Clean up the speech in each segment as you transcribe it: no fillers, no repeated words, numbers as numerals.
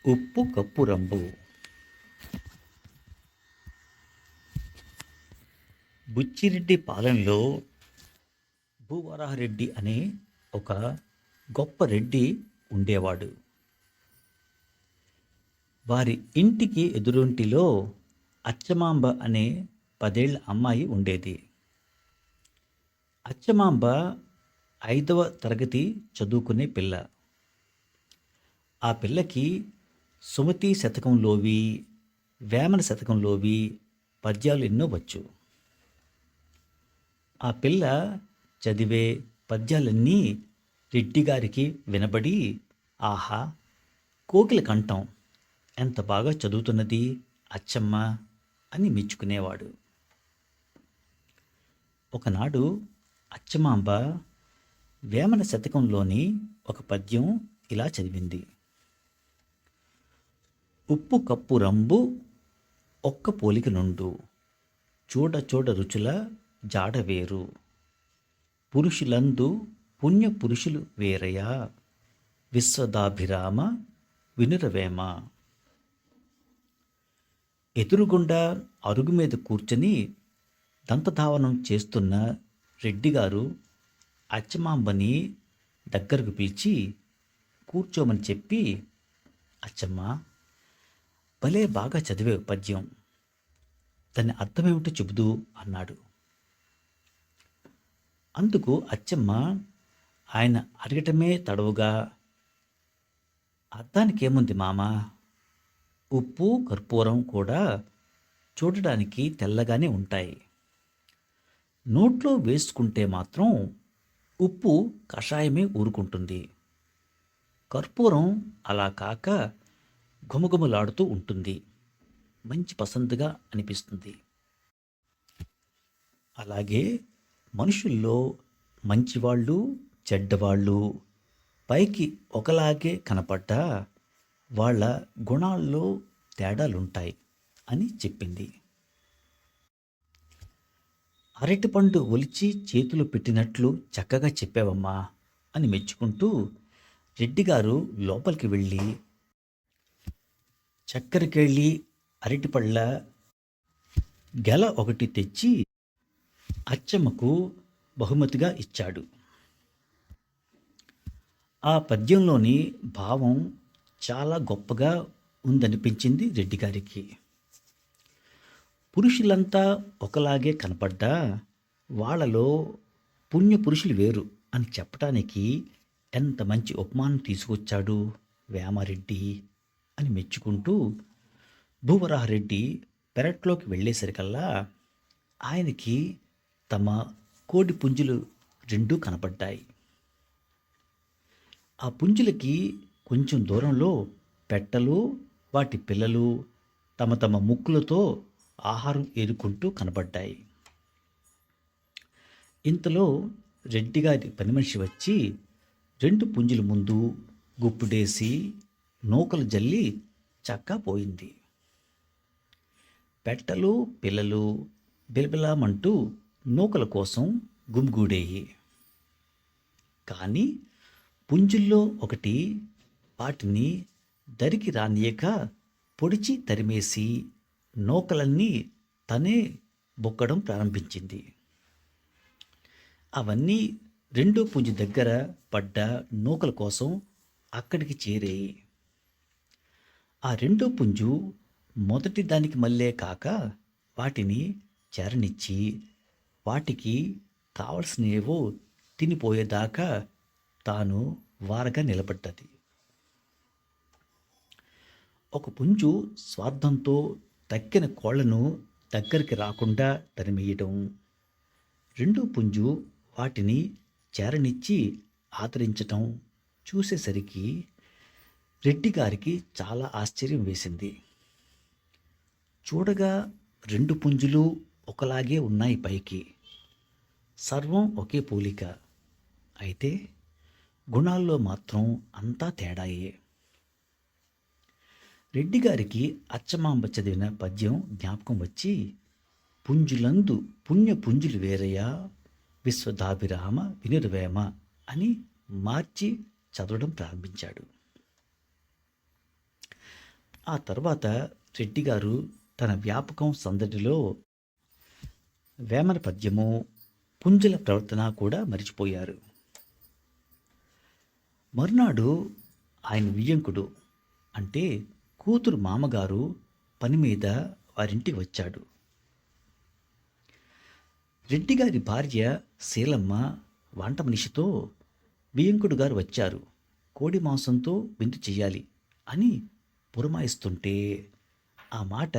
ఉప్పు కప్పు రంబు. బుచ్చిరెడ్డి పాలెంలో భూవరాహరెడ్డి అనే ఒక గొప్ప రెడ్డి ఉండేవాడు. వారి ఇంటికి ఎదురింటిలో అచ్చమాంబ అనే 10 ఏళ్ల అమ్మాయి ఉండేది. అచ్చమాంబ 5వ తరగతి చదువుకునే పిల్ల. ఆ పిల్లకి సుమతి శతకంలోవి, వేమన శతకంలోవి పద్యాలు ఎన్నో వచ్చు. ఆ పిల్ల చదివే పద్యాలన్నీ రెడ్డిగారికి వినబడి, ఆహా, కోకిల కంఠం, ఎంత బాగా చదువుతున్నది అచ్చమ్మ అని మెచ్చుకునేవాడు. ఒకనాడు అచ్చమాంబ వేమన శతకంలోని ఒక పద్యం ఇలా చదివింది. ఉప్పు కప్పు రంబు ఒక్క పోలిక నుండు, చూడ చూడ రుచుల జాడ వేరు, పురుషులందు పుణ్య పురుషులు వేరయా, విశ్వదాభిరామ వినురవేమ. ఎదురుగుండా అరుగు మీద కూర్చొని దంతధావనం చేస్తున్న రెడ్డిగారు అచ్చమాంబని దగ్గరకు పిలిచి కూర్చోమని చెప్పి, అచ్చమ్మ, భలే బాగా చదివే పద్యం, దాని అర్థమేమిటో చెబుదు అన్నాడు. అందుకు అచ్చమ్మ ఆయన అడగటమే తడవుగా, అర్థానికేముంది మామ, ఉప్పు కర్పూరం కూడా చూడడానికి తెల్లగానే ఉంటాయి. నోట్లో వేసుకుంటే మాత్రం ఉప్పు కషాయమే ఊరుకుంటుంది. కర్పూరం అలా కాక గుమగుమలాడుతూ ఉంటుంది. మంచి పసందుగా అనిపిస్తుంది. అలాగే మనుషుల్లో మంచివాళ్ళు, చెడ్డవాళ్ళు పైకి ఒకలాగే కనపడ్డా వాళ్ళ గుణాల్లో తేడాలుంటాయి అని చెప్పింది. అరటిపండు ఒలిచి చేతులు పెట్టినట్లు చక్కగా చెప్పావమ్మా అని మెచ్చుకుంటూ రెడ్డిగారు లోపలికి వెళ్ళి చక్కెరకేళి అరటిపళ్ళ గెల ఒకటి తెచ్చి అచ్చమ్మకు బహుమతిగా ఇచ్చాడు. ఆ పద్యంలోని భావం చాలా గొప్పగా ఉందనిపించింది రెడ్డిగారికి. పురుషులంతా ఒకలాగే కనపడ్డా వాళ్ళలో పుణ్యపురుషులు వేరు అని చెప్పటానికి ఎంత మంచి ఉపమానం తీసుకొచ్చాడు వేమారెడ్డి అని మెచ్చుకుంటూ భూవరాహరెడ్డి పెరట్లోకి వెళ్ళేసరికల్లా ఆయనకి తమ కోడి పుంజులు 2 కనపడ్డాయి. ఆ పుంజులకి కొంచెం దూరంలో పెట్టలు, వాటి పిల్లలు తమ తమ ముక్కులతో ఆహారం ఏరుకుంటూ కనబడ్డాయి. ఇంతలో రెడ్డిగారి పని మనిషి వచ్చి 2 పుంజుల ముందు గుప్పుడేసి నూకలు జల్లి చక్కా పోయింది. పెట్టలు పిల్లలు బిలబిలామంటూ నూకల కోసం గుమిగూడేయి. కానీ పుంజుల్లో ఒకటి వాటిని దరికి రానియక పొడిచి తరిమేసి నూకలన్నీ తనే బొక్కడం ప్రారంభించింది. అవన్నీ 2వ పుంజు దగ్గర పడ్డ నూకల కోసం అక్కడికి చేరాయి. ఆ 2వ పుంజు మొదటి దానికి మళ్ళే కాక వాటిని చేరనిచ్చి వాటికి కావలసినవో తినిపోయేదాకా తాను వారగా నిలబడ్డది. ఒక పుంజు స్వార్థంతో తక్కిన కోళ్లను దగ్గరికి రాకుండా తరిమేయడం, 2వ పుంజు వాటిని చేరనిచ్చి ఆదరించటం చూసేసరికి రెడ్డిగారికి చాలా ఆశ్చర్యం వేసింది. చూడగా 2 పుంజులు ఒకలాగే ఉన్నాయి పైకి, సర్వం ఒకే పోలిక, అయితే గుణాల్లో మాత్రం అంతా తేడాయే. రెడ్డిగారికి అచ్చమాంబ చదివిన పద్యం జ్ఞాపకం వచ్చి, పుంజులందు పుణ్య పుంజులు వేరయ్యా, విశ్వదాభిరామ వినురవేమ అని మార్చి చదవడం ప్రారంభించాడు. ఆ తర్వాత రెడ్డిగారు తన వ్యాపకం సందడిలో వేమన పద్యము, పుంజుల ప్రవర్తన కూడా మరిచిపోయారు. మరునాడు ఆయన వియ్యంకుడు అంటే కూతురు మామగారు పని మీద వారింటికి వచ్చాడు. రెడ్డిగారి భార్య శీలమ్మ వంట మనిషితో బియ్యంకుడు గారు వచ్చారు, కోడి మాంసంతో విందు చెయ్యాలి అని పురమాయిస్తుంటే ఆ మాట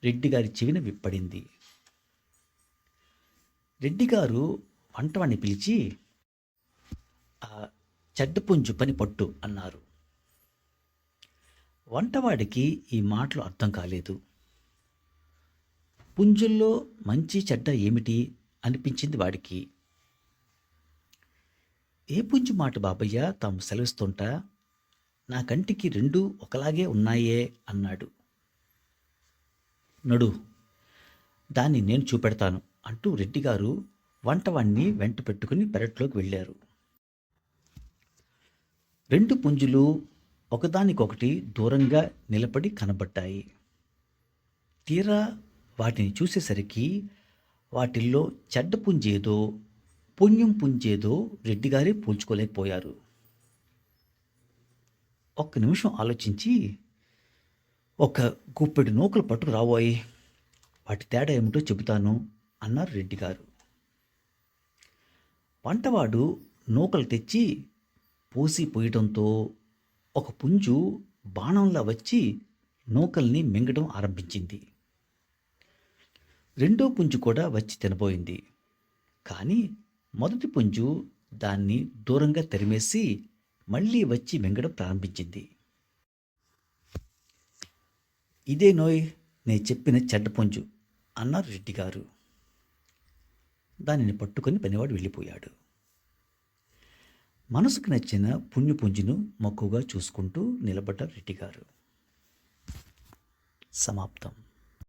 రెడ్డిగారి చెవిన విప్పడింది. రెడ్డిగారు వంటవాణ్ణి పిలిచి ఆ చెడ్డపుంజు పని పట్టు అన్నారు. వంటవాడికి ఈ మాటలు అర్థం కాలేదు. పుంజుల్లో మంచి చెడ్డ ఏమిటి అనిపించింది వాడికి. ఏ పుంజు మాట బాబయ్య తాము సెలవిస్తుంటా, నా కంటికి రెండూ ఒకలాగే ఉన్నాయే అన్నాడు. నడు, దాన్ని నేను చూపెడతాను అంటూ రెడ్డిగారు వంటవాణ్ణి వెంట పెట్టుకుని పెరట్లోకి వెళ్ళారు. రెండు పుంజులు ఒకదానికొకటి దూరంగా నిలబడి కనబడ్డాయి. తీరా వాటిని చూసేసరికి వాటిల్లో చెడ్డ పుంజేదో పుణ్యం పుంజేదో రెడ్డిగారే పోల్చుకోలేకపోయారు. ఒక్క నిమిషం ఆలోచించి, ఒక గుప్పెడు నూకలు పట్టు రాబోయి, వాటి తేడా ఏమిటో చెబుతాను అన్నారు రెడ్డిగారు. వంటవాడు నూకలు తెచ్చి పోసి పోయటంతో ఒక పుంజు బాణంలా వచ్చి నూకల్ని మింగడం ఆరంభించింది. రెండో పుంజు కూడా వచ్చి తినబోయింది. కానీ మొదటి పుంజు దాన్ని దూరంగా తరిమేసి మళ్ళీ వచ్చి మింగడం ప్రారంభించింది. ఇదే నోయ్ నే చెప్పిన చెడ్డ పుంజు అన్నారు రెడ్డిగారు. దానిని పట్టుకొని పనివాడు వెళ్ళిపోయాడు. మనసుకు నచ్చిన పుంజును మక్కువగా చూసుకుంటూ నిలబడ్డారు రెడ్డిగారు. సమాప్తం.